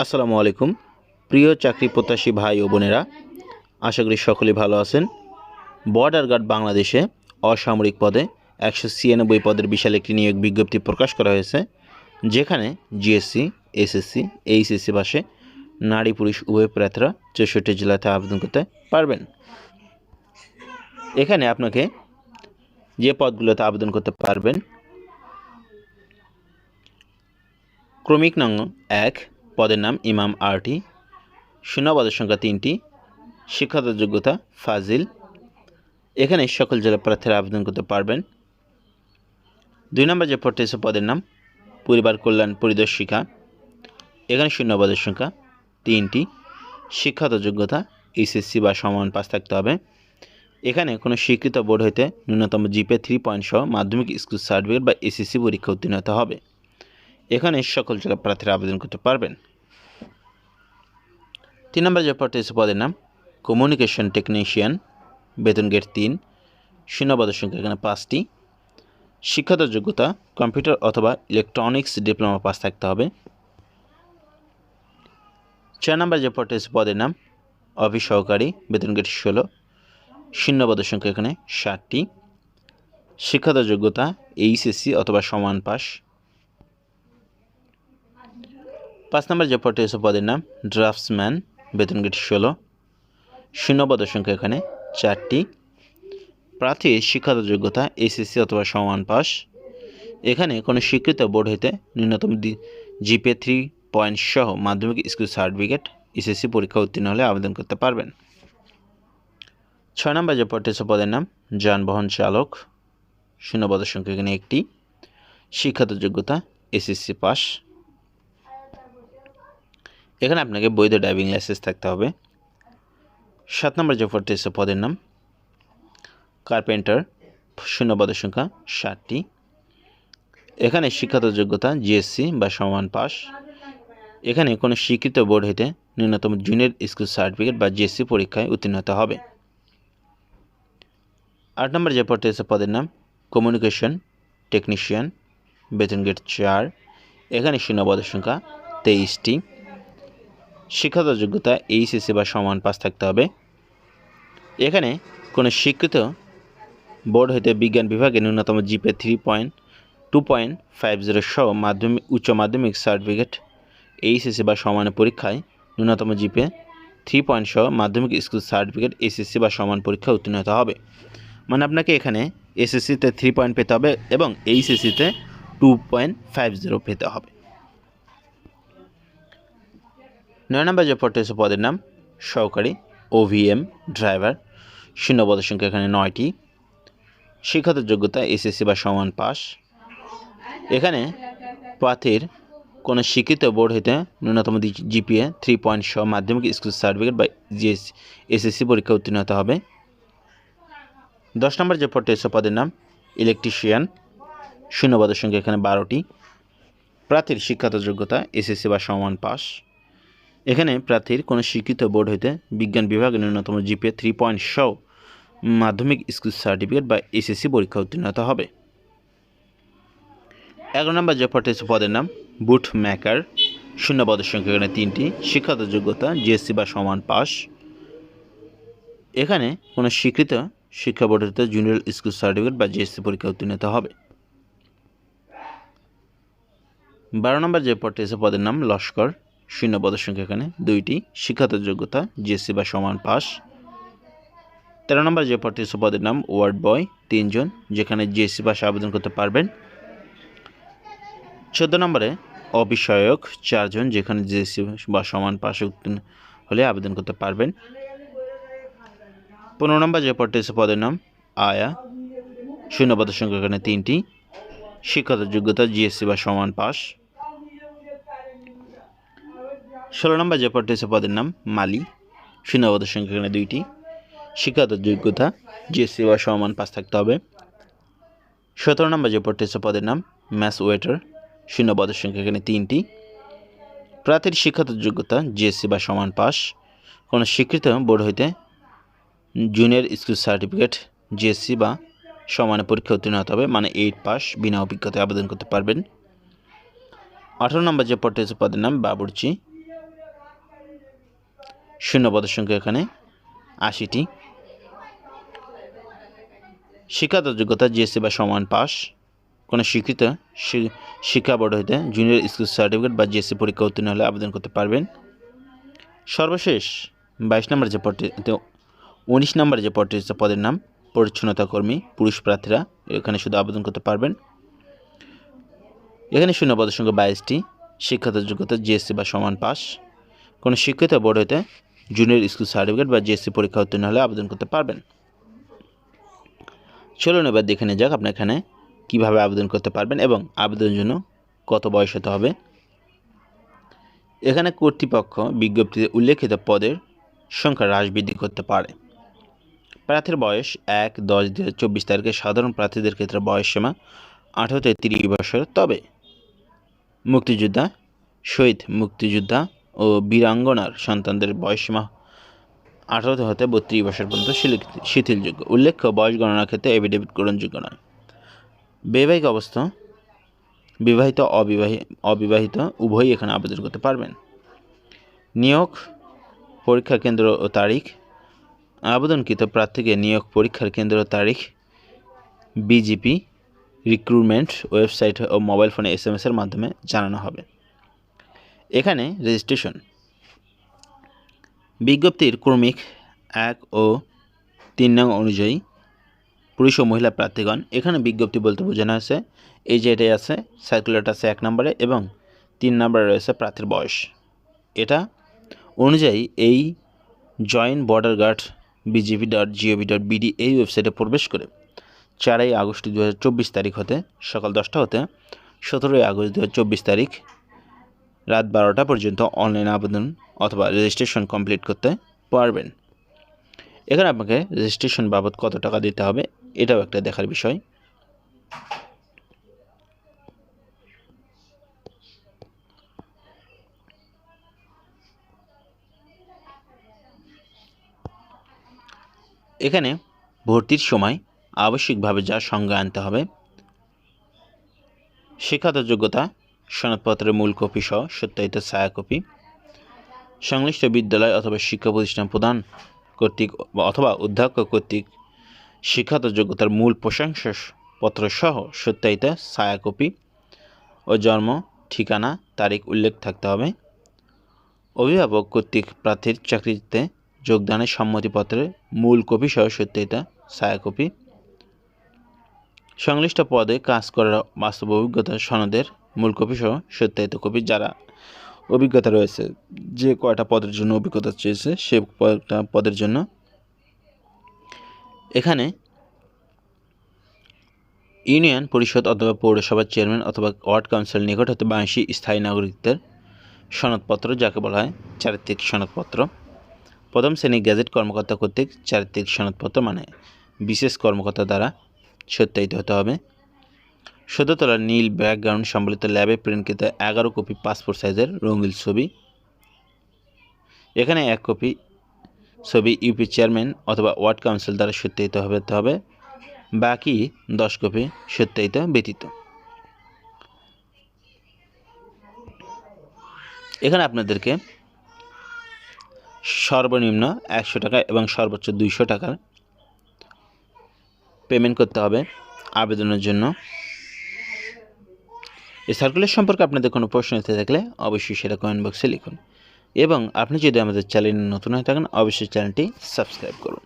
আসসালামু আলাইকুম প্রিয় চাকরি প্রত্যাশী ভাই ও বোনেরা, আশা করি সকলেই ভালো আছেন। বর্ডার গার্ড বাংলাদেশে অসামরিক পদে 196 পদের বিশাল একটি নিয়োগ বিজ্ঞপ্তি প্রকাশ করা হয়েছে, যেখানে জিএসসি, এসএসসি, এইচএসসি পাশে নারী পুরুষ উভয় প্রার্থীরা 64 জেলাতে আবেদন করতে পারবেন। এখানে আপনাকে যে পদগুলোতে আবেদন করতে পারবেন: ক্রমিক নং 1, পদের নাম ইমাম আরটি, শূন্যপদের সংখ্যা 3টি, শিক্ষাগত যোগ্যতা ফাজিল। এখানে সকল জেলা প্রার্থীরা আবেদন করতে পারবেন। 2 নম্বর যে পদটি আছে, পদের নাম পরিবার কল্যাণ পরিদর্শিকা। এখানে শূন্যপদের সংখ্যা 3টি, শিক্ষাগত যোগ্যতা এইচএসসি বা সমান পাস থাকতে হবে। এখানে কোনো স্বীকৃত বোর্ড হইতে ন্যূনতম জিপিএ 3 পয়েন্ট সহ মাধ্যমিক স্কুল সার্টিফিকেট বা এসএসসি পরীক্ষা উত্তীর্ণ হতে হবে। এখানে সকল জেলা প্রার্থীরা আবেদন করতে পারবেন। 3 নম্বর যে পদটি আছে, পদের নাম কমিউনিকেশন টেকনিশিয়ান, বেতন গ্রেড 3, শূন্যপদের সংখ্যা এখানে 5টি, শিক্ষাগত যোগ্যতা কম্পিউটার অথবা ইলেকট্রনিক্স ডিপ্লোমা পাস থাকতে হবে। 4 নম্বর যে পদটি আছে, পদের নাম অফিস সহকারী, বেতন গ্রেড 16, শূন্যপদের সংখ্যা এখানে 60টি, শিক্ষাগত যোগ্যতা এইচএসসি অথবা সমান পাস। 5 নম্বর যে পদটি আছে, পদের নাম ড্রাফটসম্যান, বেতন গ্রেড 16, শূন্যপদের সংখ্যা এখানে 4টি, প্রার্থীর শিক্ষাগত যোগ্যতা এসএসসি অথবা সমান পাস। এখানে কোনো স্বীকৃত বোর্ড হইতে ন্যূনতম জিপিএ 3 পয়েন্ট সহ মাধ্যমিক স্কুল সার্টিফিকেট এসএসসি পরীক্ষা উত্তীর্ণ হলে আবেদন করতে পারবেন। 6 নম্বর যে পদটি আছে, পদের নাম যানবাহন চালক, শূন্যপদের সংখ্যা এখানে 1টি, শিক্ষাগত যোগ্যতা এসএসসি পাস। এখানে আপনাকে বৈধ ড্রাইভিং লাইসেন্স থাকতে হবে। 7 নম্বর যে পদটি আছে, পদের নাম কার্পেন্টার, শূন্যপদের সংখ্যা 60টি। এখানে শিক্ষাগত যোগ্যতা জিএসসি বা সমান পাস। এখানে কোনো স্বীকৃত বোর্ড হইতে ন্যূনতম জুনিয়র স্কুল সার্টিফিকেট বা জিএসসি পরীক্ষায় উত্তীর্ণ হতে হবে। 8 নম্বর যে পদটি আছে, পদের নাম কমিউনিকেশন টেকনিশিয়ান, বেতন গ্রেড 4, এখানে শূন্যপদের সংখ্যা 23টি, শিক্ষাগত যোগ্যতা এইচএসসি বা সমান পাস থাকতে হবে। এখানে কোনো স্বীকৃত বোর্ড হইতে বিজ্ঞান বিভাগে ন্যূনতম জিপিএ 2.50 সহ মাধ্যমিক উচ্চ মাধ্যমিক সার্টিফিকেট এইচএসসি বা সমান পরীক্ষায় ন্যূনতম জিপিএ 3 পয়েন্ট সহ মাধ্যমিক স্কুল সার্টিফিকেট এসএসসি বা সমান পরীক্ষা উত্তীর্ণ হতে হবে। মানে আপনাকে এখানে এসএসসিতে 3 পয়েন্ট পেতে হবে এবং এইচএসসিতে 2.50 পেতে হবে। 9 নম্বর যে পদটি আছে, পদের নাম সহকারী ওভিএম ড্রাইভার, শূন্যপদের সংখ্যা এখানে 9টি, শিক্ষাগত যোগ্যতা এসএসসি বা সমান পাস। এখানে প্রার্থীর কোনো স্বীকৃত বোর্ড হইতে ন্যূনতম জিপিএ 3 পয়েন্ট সহ মাধ্যমিক স্কুল সার্টিফিকেট বা এসএসসি পরীক্ষা উত্তীর্ণ হতে হবে। 10 নম্বর যে পদটি আছে, পদের নাম ইলেকট্রিশিয়ান, শূন্যপদের সংখ্যা এখানে 12টি, প্রার্থীর শিক্ষাগত যোগ্যতা এসএসসি বা সমান পাস। এখানে প্রার্থীর কোনো স্বীকৃত বোর্ড হইতে বিজ্ঞান বিভাগে ন্যূনতম জিপিএ 3 পয়েন্ট সহ মাধ্যমিক স্কুল সার্টিফিকেট বা এসএসসি পরীক্ষা উত্তীর্ণ হতে হবে। 11 নম্বর যে পদটি আছে, পদের নাম বুট মেকার, শূন্যপদের সংখ্যা এখানে 3টি, শিক্ষাগত যোগ্যতা জিএসসি বা সমান পাস। এখানে কোনো স্বীকৃত শিক্ষা বোর্ড হতে জুনিয়র স্কুল সার্টিফিকেট বা জিএসসি পরীক্ষা উত্তীর্ণ হতে হবে। 12 নম্বর যে পদটি আছে, পদের নাম লস্কর, শূন্যপদের সংখ্যা এখানে 2টি, শিক্ষাগত যোগ্যতা জিএসসি বা সমান পাস। 13 নম্বর যে পদটি আছে, পদের নাম ওয়ার্ড বয়, 3 জন, যেখানে জিএসসি পাশে আবেদন করতে পারবেন। 14 নম্বরে অফিস সহায়ক 4 জন, যেখানে জিএসসি বা সমান পাশে উত্তীর্ণ হলে আবেদন করতে পারবেন। 15 নম্বর যে পদটি আছে, পদের নাম আয়া, শূন্যপদের সংখ্যা এখানে 3টি, শিক্ষাগত যোগ্যতা জিএসসি বা সমান পাস। 16 নম্বর যে পদটি আছে, পদের নাম মালি, শূন্যপদের সংখ্যা এখানে 2টি, শিক্ষাগত যোগ্যতা জিএসসি বা সমান পাস থাকতে হবে। 17 নম্বর যে পদটি আছে, পদের নাম ম্যাস ওয়েটার, শূন্যপদের সংখ্যা এখানে 3টি, প্রার্থীর শিক্ষাগত যোগ্যতা জিএসসি বা সমান পাস। কোনো স্বীকৃত বোর্ড হইতে জুনিয়র স্কুল সার্টিফিকেট জিএসসি বা সমান পরীক্ষা উত্তীর্ণ হতে হবে, মানে 8 পাস, বিনা অভিজ্ঞতায় আবেদন করতে পারবেন। 18 নম্বর যে পদটি আছে, পদের নাম বাবুর্চি, শূন্য পদের সংখ্যা এখানে 80টি। শিক্ষাগত যোগ্যতা জিএসসি বা সমান পাস, কোনো স্বীকৃত শিক্ষা বোর্ড হইতে জুনিয়র স্কুল সার্টিফিকেট বা জিএসসি পরীক্ষা উত্তীর্ণ হলে আবেদন করতে পারবেন। সর্বশেষ 22 নম্বর যে পদটি 19 নম্বর যে পদটি পদের নাম পরিচ্ছন্নতা কর্মী, পুরুষ প্রার্থীরা এখানে শুধু আবেদন করতে পারবেন। এখানে শূন্য পদের সংখ্যা 22টি। শিক্ষাগত যোগ্যতা জিএসসি বা সমান পাস, কোনো শিক্ষিত বোর্ড হইতে জুনিয়র স্কুল সার্টিফিকেট বা জিএসসি পরীক্ষা উত্তীর্ণ হলে আবেদন করতে পারবেন। চলুন এবার দেখে নিয়ে যাক আপনার এখানে কীভাবে আবেদন করতে পারবেন এবং আবেদনের জন্য কত বয়স হতে হবে। এখানে কর্তৃপক্ষ বিজ্ঞপ্তিতে উল্লেখিত পদের সংখ্যা হ্রাস বৃদ্ধি করতে পারে। প্রার্থীর বয়স 1/10/2024 তারিখে সাধারণ প্রার্থীদের ক্ষেত্রে বয়সসীমা 18 থেকে 30 বছর, তবে মুক্তিযোদ্ধা, শহীদ মুক্তিযোদ্ধা ও বীরাঙ্গনার সন্তানদের বয়সসীমা 18 হতে 32 বছর পর্যন্ত শিথিলযোগ্য। উল্লেখ্য, বয়স গণনার ক্ষেত্রে এফিডেভিট গ্রহণযোগ্য নয়। বৈবাহিক অবস্থা, বিবাহিত অবিবাহিত উভয়ই এখানে আবেদন করতে পারবেন। নিয়োগ, পরীক্ষা কেন্দ্র ও তারিখ। আবেদনকৃত প্রার্থীকে নিয়োগ পরীক্ষার কেন্দ্র ও তারিখ বিজিপি রিক্রুটমেন্ট ওয়েবসাইট ও মোবাইল ফোনে SMS এর মাধ্যমে জানানো হবে। এখানে রেজিস্ট্রেশন, বিজ্ঞপ্তির ক্রমিক 1 ও 3 নং অনুযায়ী পুরুষ ও মহিলা প্রার্থীগণ, এখানে বিজ্ঞপ্তি বলতে বোঝানো হয়েছে এই যে এটাই আছে, সার্কুলারটা আছে 1 নম্বরে এবং 3 নম্বরে রয়েছে প্রার্থীর বয়স। এটা অনুযায়ী এই জয়েন্ট বর্ডার গার্ড bgp.gov.bd এই ওয়েবসাইটে প্রবেশ করে 4 আগস্ট 2024 তারিখ হতে সকাল 10টা হতে 17 আগস্ট 2024 তারিখ রাত 12টা পর্যন্ত অনলাইন আবেদন অথবা রেজিস্ট্রেশন কমপ্লিট করতে পারবেন। এখানে আপনাকে রেজিস্ট্রেশন বাবদ কত টাকা দিতে হবে এটাও একটা দেখার বিষয়। এখানে ভর্তির সময় আবশ্যিকভাবে যা সঙ্গে আনতে হবে: শিক্ষাগত যোগ্যতা সনদপত্রের মূল কপি সহ সত্যায়িত ছায়াকপি, সংশ্লিষ্ট বিদ্যালয় অথবা শিক্ষা প্রতিষ্ঠান প্রদান কর্তৃক অথবা অধ্যক্ষ কর্তৃক শিক্ষাগত যোগ্যতার মূল প্রশংসাপত্র সহ সত্যায়িত ছায়াকপি ও জন্ম ঠিকানা তারিখ উল্লেখ থাকতে হবে। অভিভাবক কর্তৃক প্রার্থীর চাকরিতে যোগদানের সম্মতিপত্রের মূল কপি সহ সত্যায়িত ছায়াকপি, সংশ্লিষ্ট পদে কাজ করার বাস্তব অভিজ্ঞতা সনদের মূল কপি সহ সত্যায়িত কপি। যারা অভিজ্ঞতা রয়েছে, যে কয়টা পদের জন্য অভিজ্ঞতা চেয়েছে সে কয়টা পদের জন্য এখানে ইউনিয়ন পরিষদ অথবা পৌরসভার চেয়ারম্যান অথবা ওয়ার্ড কাউন্সিল নিকট হতে বাংলাদেশি স্থায়ী নাগরিকদের সনদপত্র, যাকে বলা হয় চারিত্রিক সনদপত্র। প্রথম শ্রেণী গ্যাজেট কর্মকর্তা কর্তৃক চারিত্রিক সনদপত্র মানে বিশেষ কর্মকর্তা দ্বারা সত্যায়িত হতে হবে। 14 তলার নীল ব্যাকগ্রাউন্ড সম্বলিত ল্যাবে প্রিন্টকৃত 11 কপি পাসপোর্ট সাইজের রঙিন ছবি। এখানে 1 কপি ছবি ইউপি চেয়ারম্যান অথবা ওয়ার্ড কাউন্সিল দ্বারা সত্যায়িত হতে হবে, বাকি 10 কপি সত্যায়িত ব্যতীত। এখানে আপনাদেরকে সর্বনিম্ন 100 টাকা এবং সর্বোচ্চ 200 টাকার পেমেন্ট করতে হবে আবেদনের জন্য। এই সার্কুলার সম্পর্কে আপনাদের কোনো প্রশ্ন থাকলে অবশ্যই সেটা কমেন্ট বক্সে লিখুন এবং আপনি যদি আমাদের চ্যানেলে নতুন হয়ে থাকেন অবশ্যই চ্যানেলটি সাবস্ক্রাইব করুন।